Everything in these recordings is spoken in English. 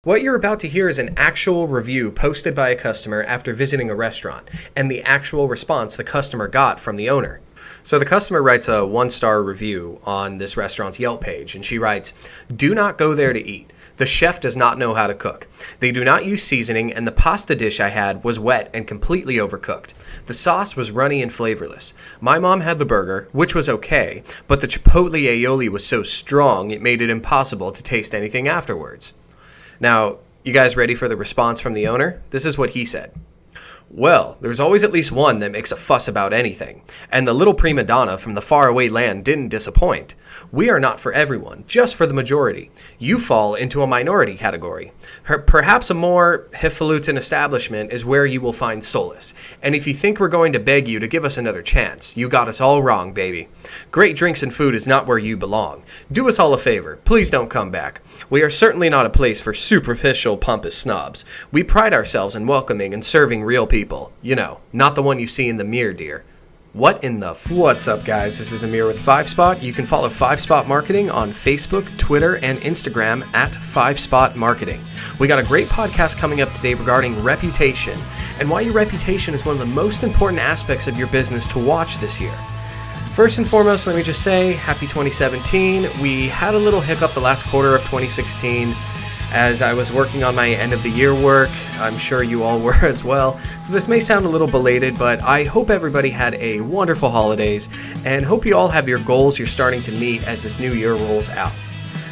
What you're about to hear is an actual review posted by a customer after visiting a restaurant, and the actual response the customer got from the owner. So the customer writes a 1-star review on this restaurant's Yelp page, and she writes, "Do not go there to eat. The chef does not know how to cook. They do not use seasoning, and the pasta dish I had was wet and completely overcooked. The sauce was runny and flavorless. My mom had the burger, which was okay, but the chipotle aioli was so strong it made it impossible to taste anything afterwards." Now, you guys ready for the response from the owner? This is what he said. "Well, there's always at least one that makes a fuss about anything, and the little prima donna from the faraway land didn't disappoint. We are not for everyone, just for the majority. You fall into a minority category. Perhaps a more highfalutin establishment is where you will find solace, and if you think we're going to beg you to give us another chance, you got us all wrong, baby. Great drinks and food is not where you belong. Do us all a favor, please don't come back. We are certainly not a place for superficial, pompous snobs. We pride ourselves in welcoming and serving real people. You know, not the one you see in the mirror, dear." What in the What's up, guys? This is Amir with 5Spot. You can follow 5Spot Marketing on Facebook, Twitter, and Instagram at 5Spot Marketing. We got a great podcast coming up today regarding reputation and why your reputation is one of the most important aspects of your business to watch this year. First and foremost, let me just say, happy 2017. We had a little hiccup the last quarter of 2016 as I was working on my end of the year work. I'm sure you all were as well. So this may sound a little belated, but I hope everybody had a wonderful holidays and hope you all have your goals you're starting to meet as this new year rolls out.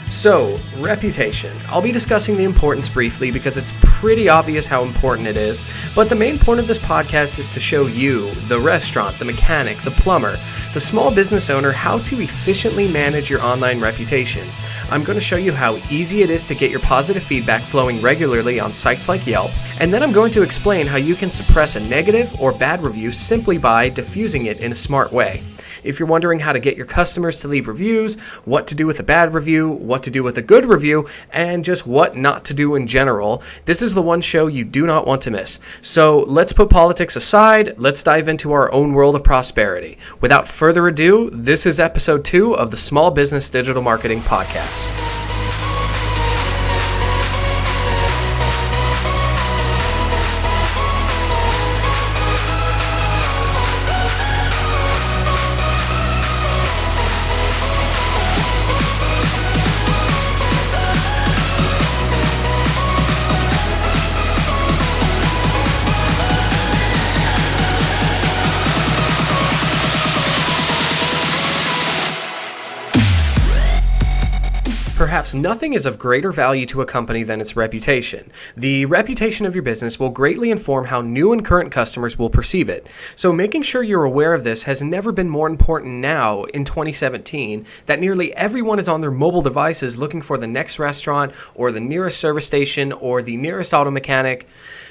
So, reputation. I'll be discussing the importance briefly because it's pretty obvious how important it is, but the main point of this podcast is to show you, the restaurant, the mechanic, the plumber, the small business owner, how to efficiently manage your online reputation. I'm going to show you how easy it is to get your positive feedback flowing regularly on sites like Yelp, and then I'm going to explain how you can suppress a negative or bad review simply by diffusing it in a smart way. If you're wondering how to get your customers to leave reviews, what to do with a bad review, what to do with a good review, and just what not to do in general, this is the one show you do not want to miss. So let's put politics aside, let's dive into our own world of prosperity. Without further ado, this is episode 2 of the Small Business Digital Marketing Podcast. Perhaps nothing is of greater value to a company than its reputation. The reputation of your business will greatly inform how new and current customers will perceive it. So making sure you're aware of this has never been more important now in 2017 that nearly everyone is on their mobile devices looking for the next restaurant or the nearest service station or the nearest auto mechanic.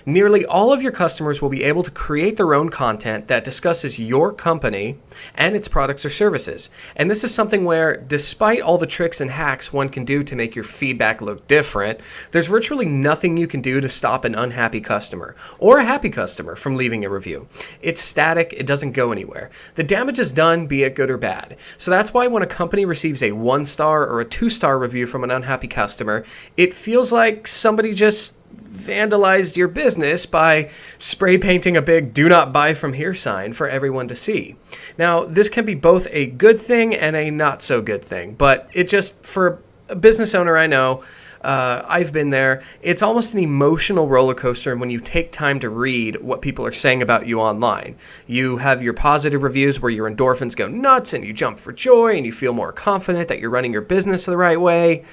Nearly all of your customers will be able to create their own content that discusses your company and its products or services. And this is something where, despite all the tricks and hacks one can do to make your feedback look different, there's virtually nothing you can do to stop an unhappy customer or a happy customer from leaving a review. It's static, it doesn't go anywhere. The damage is done, be it good or bad. So that's why when a company receives a 1-star or a 2-star review from an unhappy customer, it feels like somebody just vandalized your business by spray painting a big "do not buy from here" sign for everyone to see. Now, this can be both a good thing and a not so good thing, but it just, for a business owner I know, I've been there, it's almost an emotional roller coaster when you take time to read what people are saying about you online. You have your positive reviews where your endorphins go nuts and you jump for joy and you feel more confident that you're running your business the right way.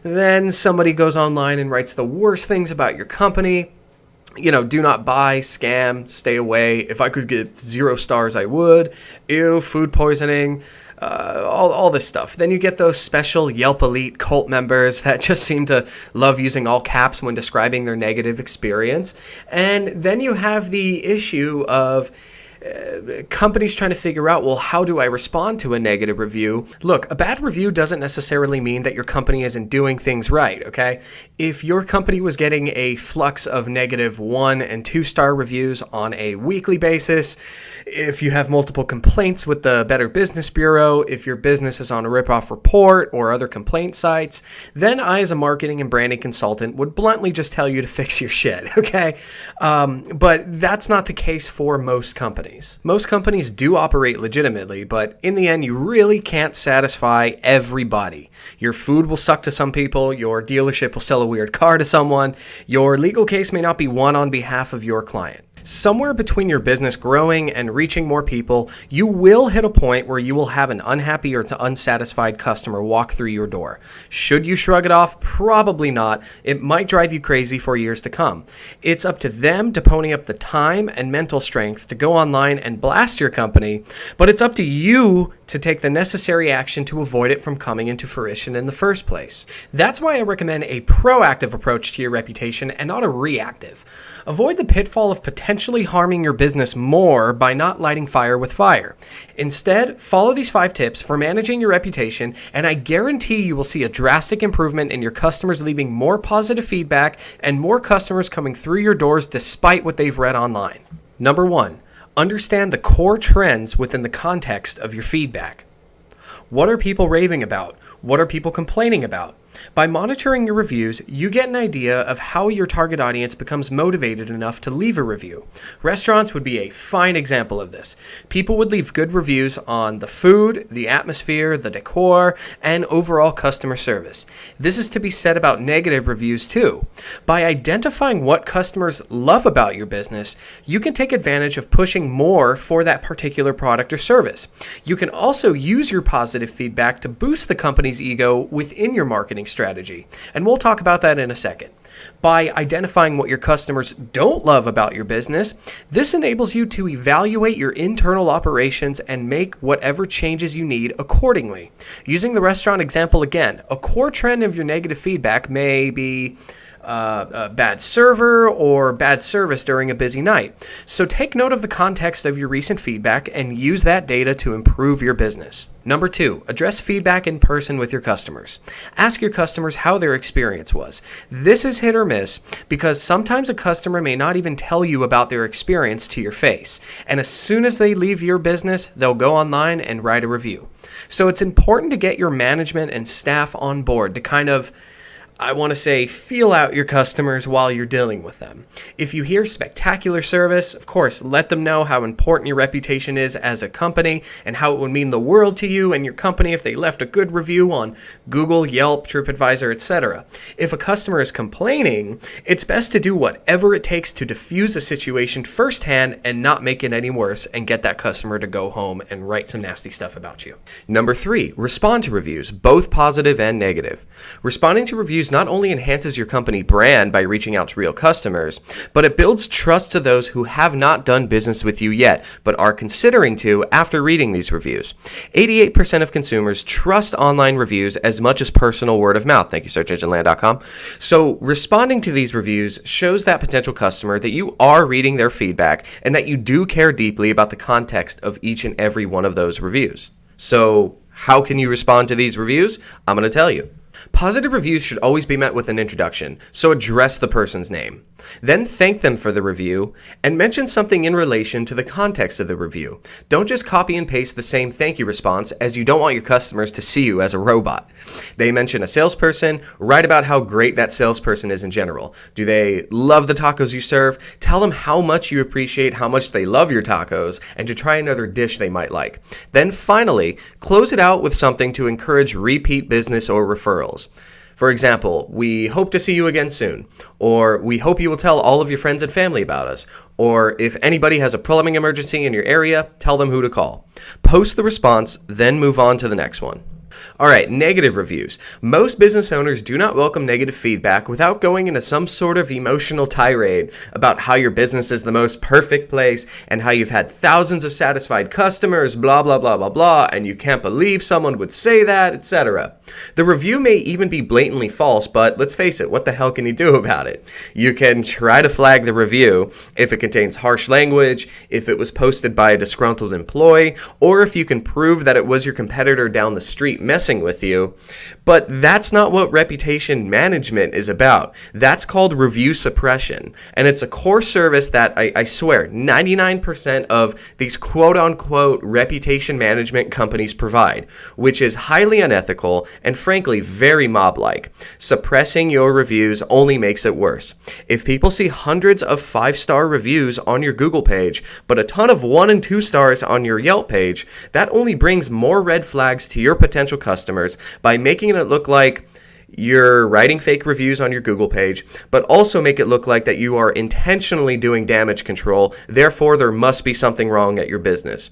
Then somebody goes online and writes the worst things about your company. You know, do not buy, scam, stay away. If I could get 0 stars, I would. Ew, food poisoning, all this stuff. Then you get those special Yelp Elite cult members that just seem to love using all caps when describing their negative experience. And then you have the issue of companies trying to figure out, well, how do I respond to a negative review? Look, a bad review doesn't necessarily mean that your company isn't doing things right, okay? If your company was getting a flux of negative 1 and 2 star reviews on a weekly basis, if you have multiple complaints with the Better Business Bureau, if your business is on a ripoff report or other complaint sites, then I, as a marketing and branding consultant, would bluntly just tell you to fix your shit, okay? But that's not the case for most companies. Most companies do operate legitimately, but in the end, you really can't satisfy everybody. Your food will suck to some people, your dealership will sell a weird car to someone, your legal case may not be won on behalf of your client. Somewhere between your business growing and reaching more people, you will hit a point where you will have an unhappy or unsatisfied customer walk through your door. Should you shrug it off? Probably not. It might drive you crazy for years to come. It's up to them to pony up the time and mental strength to go online and blast your company, but it's up to you to take the necessary action to avoid it from coming into fruition in the first place. That's why I recommend a proactive approach to your reputation and not a reactive. Avoid the pitfall of potentially harming your business more by not lighting fire with fire. Instead, follow these 5 tips for managing your reputation, and I guarantee you will see a drastic improvement in your customers leaving more positive feedback and more customers coming through your doors despite what they've read online. Number 1, understand the core trends within the context of your feedback. What are people raving about? What are people complaining about? By monitoring your reviews, you get an idea of how your target audience becomes motivated enough to leave a review. Restaurants would be a fine example of this. People would leave good reviews on the food, the atmosphere, the decor, and overall customer service. This is to be said about negative reviews too. By identifying what customers love about your business, you can take advantage of pushing more for that particular product or service. You can also use your positive feedback to boost the company's ego within your marketing strategy, and we'll talk about that in a second. By identifying what your customers don't love about your business, this enables you to evaluate your internal operations and make whatever changes you need accordingly. Using the restaurant example again, a core trend of your negative feedback may be a bad server or bad service during a busy night. So take note of the context of your recent feedback and use that data to improve your business. Number 2, address feedback in person with your customers. Ask your customers how their experience was. This is hit or miss because sometimes a customer may not even tell you about their experience to your face. And as soon as they leave your business, they'll go online and write a review. So it's important to get your management and staff on board to kind of, I want to say, feel out your customers while you're dealing with them. If you hear spectacular service, of course, let them know how important your reputation is as a company and how it would mean the world to you and your company if they left a good review on Google, Yelp, TripAdvisor, etc. If a customer is complaining, it's best to do whatever it takes to diffuse a situation firsthand and not make it any worse and get that customer to go home and write some nasty stuff about you. Number 3, respond to reviews, both positive and negative. Responding to reviews not only enhances your company brand by reaching out to real customers, but it builds trust to those who have not done business with you yet, but are considering to after reading these reviews. 88% of consumers trust online reviews as much as personal word of mouth. Thank you, searchengineland.com. So responding to these reviews shows that potential customer that you are reading their feedback and that you do care deeply about the context of each and every one of those reviews. So how can you respond to these reviews? I'm going to tell you. Positive reviews should always be met with an introduction, so address the person's name. Then thank them for the review and mention something in relation to the context of the review. Don't just copy and paste the same thank you response, as you don't want your customers to see you as a robot. They mention a salesperson, write about how great that salesperson is in general. Do they love the tacos you serve? Tell them how much you appreciate how much they love your tacos and to try another dish they might like. Then finally, close it out with something to encourage repeat business or referrals. For example, we hope to see you again soon, or we hope you will tell all of your friends and family about us, or if anybody has a plumbing emergency in your area, tell them who to call. Post the response, then move on to the next one. All right, negative reviews. Most business owners do not welcome negative feedback without going into some sort of emotional tirade about how your business is the most perfect place and how you've had thousands of satisfied customers, blah, blah, blah, blah, blah, and you can't believe someone would say that, etc. The review may even be blatantly false, but let's face it, what the hell can you do about it? You can try to flag the review if it contains harsh language, if it was posted by a disgruntled employee, or if you can prove that it was your competitor down the street messing with you. But that's not what reputation management is about. That's called review suppression. And it's a core service that I swear 99% of these quote unquote reputation management companies provide, which is highly unethical and frankly very mob-like. Suppressing your reviews only makes it worse. If people see hundreds of 5-star reviews on your Google page, but a ton of 1 and 2 stars on your Yelp page, that only brings more red flags to your potential customers by making it look like you're writing fake reviews on your Google page, but also make it look like that you are intentionally doing damage control. Therefore, there must be something wrong at your business.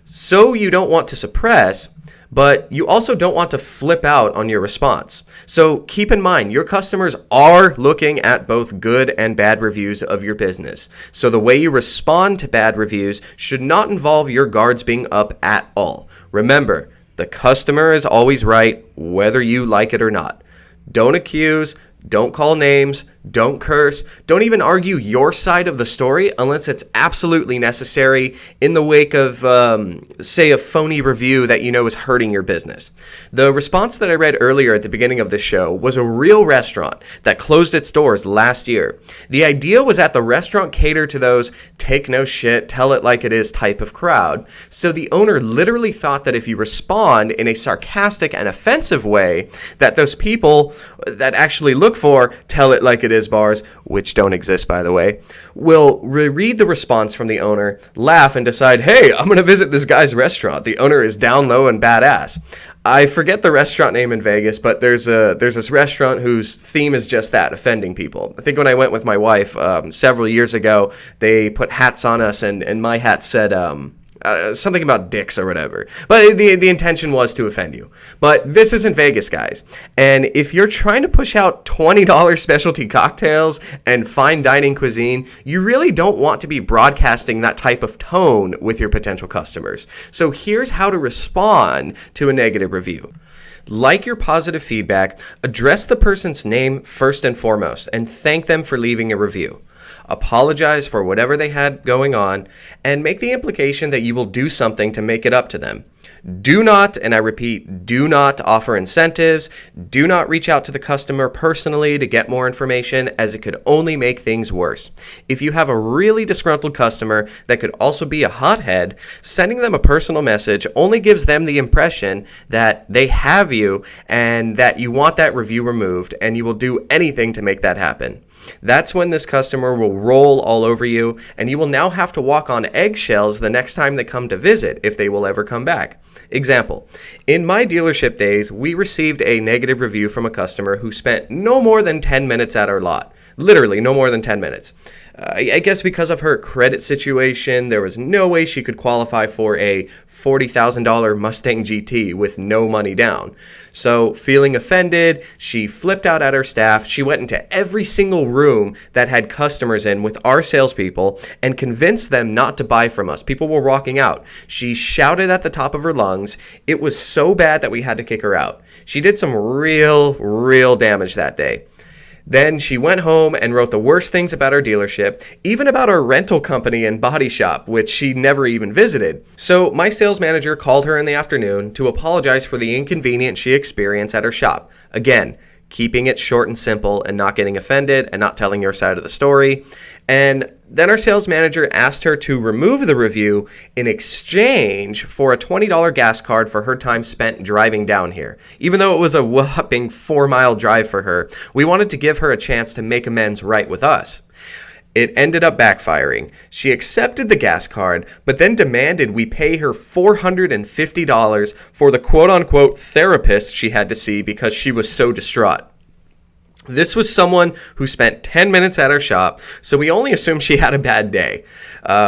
So you don't want to suppress, but you also don't want to flip out on your response. So keep in mind, your customers are looking at both good and bad reviews of your business. So the way you respond to bad reviews should not involve your guards being up at all. Remember, the customer is always right, whether you like it or not. Don't accuse, don't call names, don't curse, don't even argue your side of the story unless it's absolutely necessary in the wake of, say, a phony review that you know is hurting your business. The response that I read earlier at the beginning of the show was a real restaurant that closed its doors last year. The idea was that the restaurant catered to those take no shit, tell it like it is type of crowd. So the owner literally thought that if you respond in a sarcastic and offensive way, that those people that actually look for tell it like it is bars, which don't exist by the way, will read the response from the owner, laugh, and decide, hey, I'm going to visit this guy's restaurant. The owner is down low and badass. I forget the restaurant name in Vegas, but there's this restaurant whose theme is just that, offending people. I think when I went with my wife several years ago, they put hats on us, and my hat said something about dicks or whatever. But the intention was to offend you. But this isn't Vegas, guys. And if you're trying to push out $20 specialty cocktails and fine dining cuisine, you really don't want to be broadcasting that type of tone with your potential customers. So here's how to respond to a negative review. Like your positive feedback, address the person's name first and foremost, and thank them for leaving a review. Apologize for whatever they had going on, and make the implication that you will do something to make it up to them. Do not, and I repeat, do not offer incentives. Do not reach out to the customer personally to get more information, as it could only make things worse. If you have a really disgruntled customer that could also be a hothead, sending them a personal message only gives them the impression that they have you and that you want that review removed, and you will do anything to make that happen. That's when this customer will roll all over you, and you will now have to walk on eggshells the next time they come to visit, if they will ever come back. Example, in my dealership days, we received a negative review from a customer who spent no more than 10 minutes at our lot. Literally, no more than 10 minutes. I guess because of her credit situation, there was no way she could qualify for a $40,000 Mustang GT with no money down. So, feeling offended, she flipped out at her staff. She went into every single room that had customers in with our salespeople and convinced them not to buy from us. People were walking out. She shouted at the top of her lungs. It was so bad that we had to kick her out. She did some real damage that day. Then she went home and wrote the worst things about our dealership, even about our rental company and body shop, which she never even visited. So my sales manager called her in the afternoon to apologize for the inconvenience she experienced at her shop. Again, keeping it short and simple and not getting offended and not telling your side of the story. And then our sales manager asked her to remove the review in exchange for a $20 gas card for her time spent driving down here. Even though it was a whopping 4-mile drive for her, we wanted to give her a chance to make amends right with us. It ended up backfiring. She accepted the gas card, but then demanded we pay her $450 for the quote-unquote therapist she had to see because she was so distraught. This was someone who spent 10 minutes at our shop, so we only assumed she had a bad day.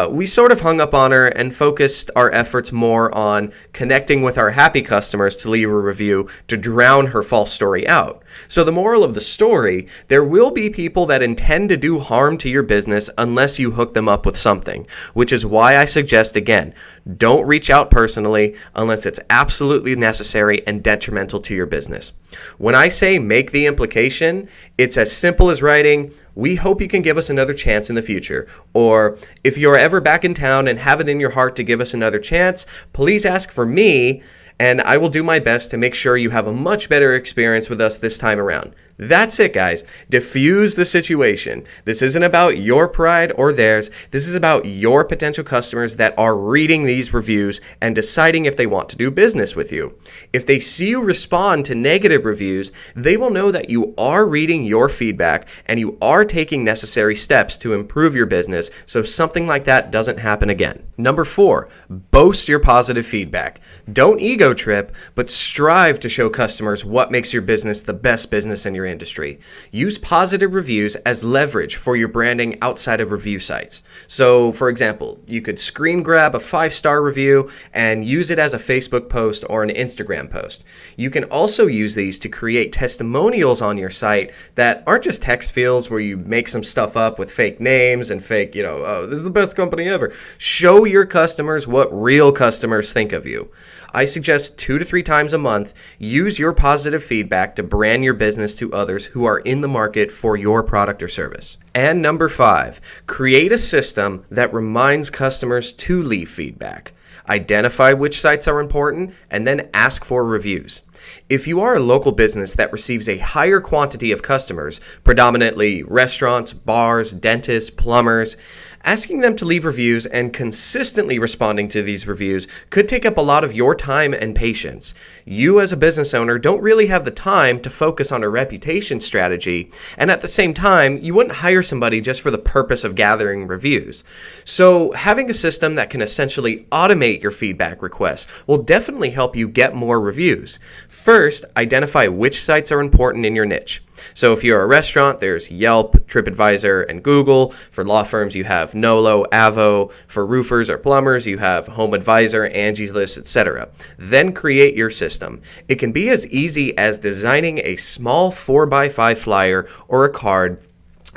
We sort of hung up on her and focused our efforts more on connecting with our happy customers to leave a review to drown her false story out. So the moral of the story, there will be people that intend to do harm to your business unless you hook them up with something, which is why I suggest, again, don't reach out personally unless it's absolutely necessary and detrimental to your business. When I say make the implication, it's as simple as writing, "We hope you can give us another chance in the future," or "If you're ever back in town and have it in your heart to give us another chance, please ask for me, and I will do my best to make sure you have a much better experience with us this time around." That's it, guys. Diffuse the situation. This isn't about your pride or theirs. This is about your potential customers that are reading these reviews and deciding if they want to do business with you. If they see you respond to negative reviews, they will know that you are reading your feedback and you are taking necessary steps to improve your business so something like that doesn't happen again. Number 4, boast your positive feedback. Don't ego trip, but strive to show customers what makes your business the best business in your industry. Use positive reviews as leverage for your branding outside of review sites. So, for example, you could screen grab a 5-star review and use it as a Facebook post or an Instagram post. You can also use these to create testimonials on your site that aren't just text fields where you make some stuff up with fake names and fake, "Oh, this is the best company ever." Show your customers what real customers think of you. I suggest 2 to 3 times a month, use your positive feedback to brand your business to others who are in the market for your product or service. And number 5, create a system that reminds customers to leave feedback. Identify which sites are important and then ask for reviews. If you are a local business that receives a higher quantity of customers, predominantly restaurants, bars, dentists, plumbers, asking them to leave reviews and consistently responding to these reviews could take up a lot of your time and patience. You as a business owner don't really have the time to focus on a reputation strategy, and at the same time, you wouldn't hire somebody just for the purpose of gathering reviews. So having a system that can essentially automate your feedback requests will definitely help you get more reviews. First, identify which sites are important in your niche. So if you're a restaurant, there's Yelp, TripAdvisor, and Google. For law firms, you have Nolo, Avo. For roofers or plumbers, you have HomeAdvisor, Angie's List, etc. Then create your system. It can be as easy as designing a small 4x5 flyer or a card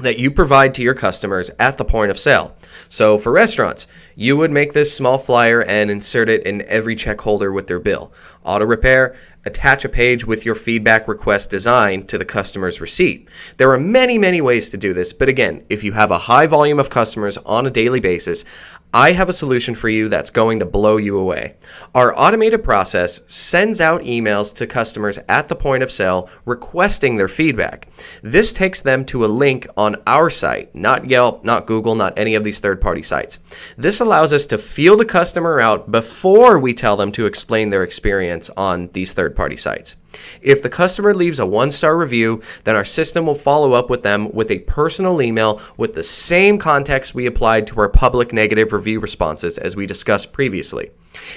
that you provide to your customers at the point of sale. So for restaurants, you would make this small flyer and insert it in every check holder with their bill. Auto repair, attach a page with your feedback request design to the customer's receipt. There are many, many ways to do this, but again, if you have a high volume of customers on a daily basis, I have a solution for you that's going to blow you away. Our automated process sends out emails to customers at the point of sale requesting their feedback. This takes them to a link on our site, not Yelp, not Google, not any of these third-party sites. This allows us to feel the customer out before we tell them to explain their experience on these third-party sites. If the customer leaves a 1-star review, then our system will follow up with them with a personal email with the same context we applied to our public negative review responses as we discussed previously.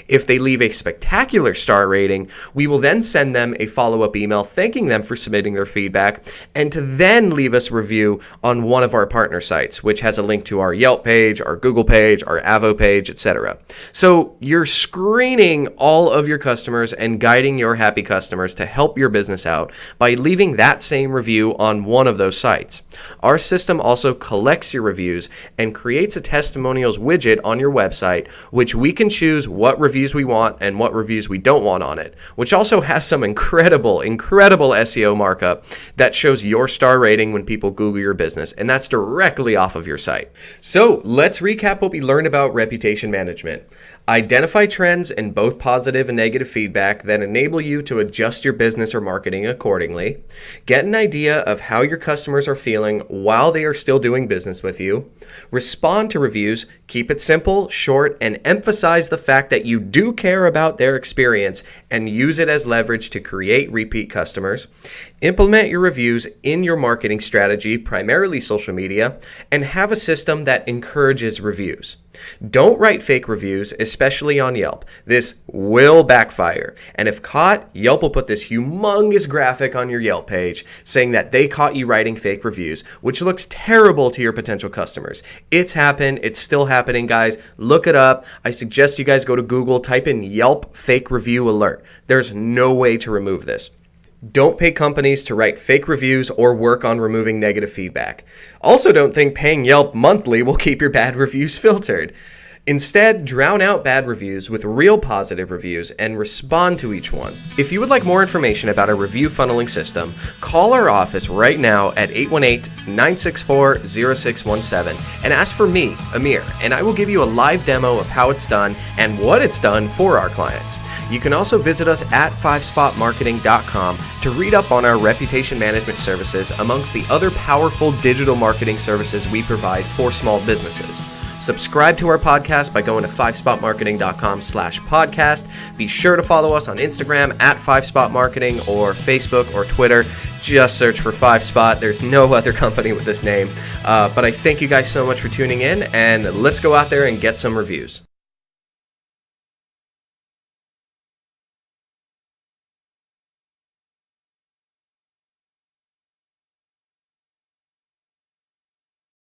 If they leave a spectacular star rating, we will then send them a follow-up email thanking them for submitting their feedback and to then leave us a review on one of our partner sites, which has a link to our Yelp page, our Google page, our Avo page, etc. So you're screening all of your customers and guiding your happy customers to help your business out by leaving that same review on one of those sites. Our system also collects your reviews and creates a testimonials widget on your website, which we can choose what reviews we want and what reviews we don't want on it, which also has some incredible SEO markup that shows your star rating when people Google your business, and that's directly off of your site. So let's recap what we learned about reputation management. Identify trends in both positive and negative feedback that enable you to adjust your business or marketing accordingly. Get an idea of how your customers are feeling while they are still doing business with you. Respond to reviews, keep it simple, short, and emphasize the fact that you do care about their experience and use it as leverage to create repeat customers. Implement your reviews in your marketing strategy, primarily social media, and have a system that encourages reviews. Don't write fake reviews, especially on Yelp. This will backfire. And if caught, Yelp will put this humongous graphic on your Yelp page saying that they caught you writing fake reviews, which looks terrible to your potential customers. It's happened. It's still happening, guys. Look it up. I suggest you guys go to Google, type in Yelp fake review alert. There's no way to remove this. Don't pay companies to write fake reviews or work on removing negative feedback. Also, don't think paying Yelp monthly will keep your bad reviews filtered. Instead, drown out bad reviews with real positive reviews and respond to each one. If you would like more information about our review funneling system, call our office right now at 818-964-0617 and ask for me, Amir, and I will give you a live demo of how it's done and what it's done for our clients. You can also visit us at 5spotmarketing.com to read up on our reputation management services amongst the other powerful digital marketing services we provide for small businesses. Subscribe to our podcast by going to 5spotmarketing.com/podcast. Be sure to follow us on Instagram at 5spotmarketing or Facebook or Twitter. Just search for 5spot. There's no other company with this name. But I thank you guys so much for tuning in, and let's go out there and get some reviews.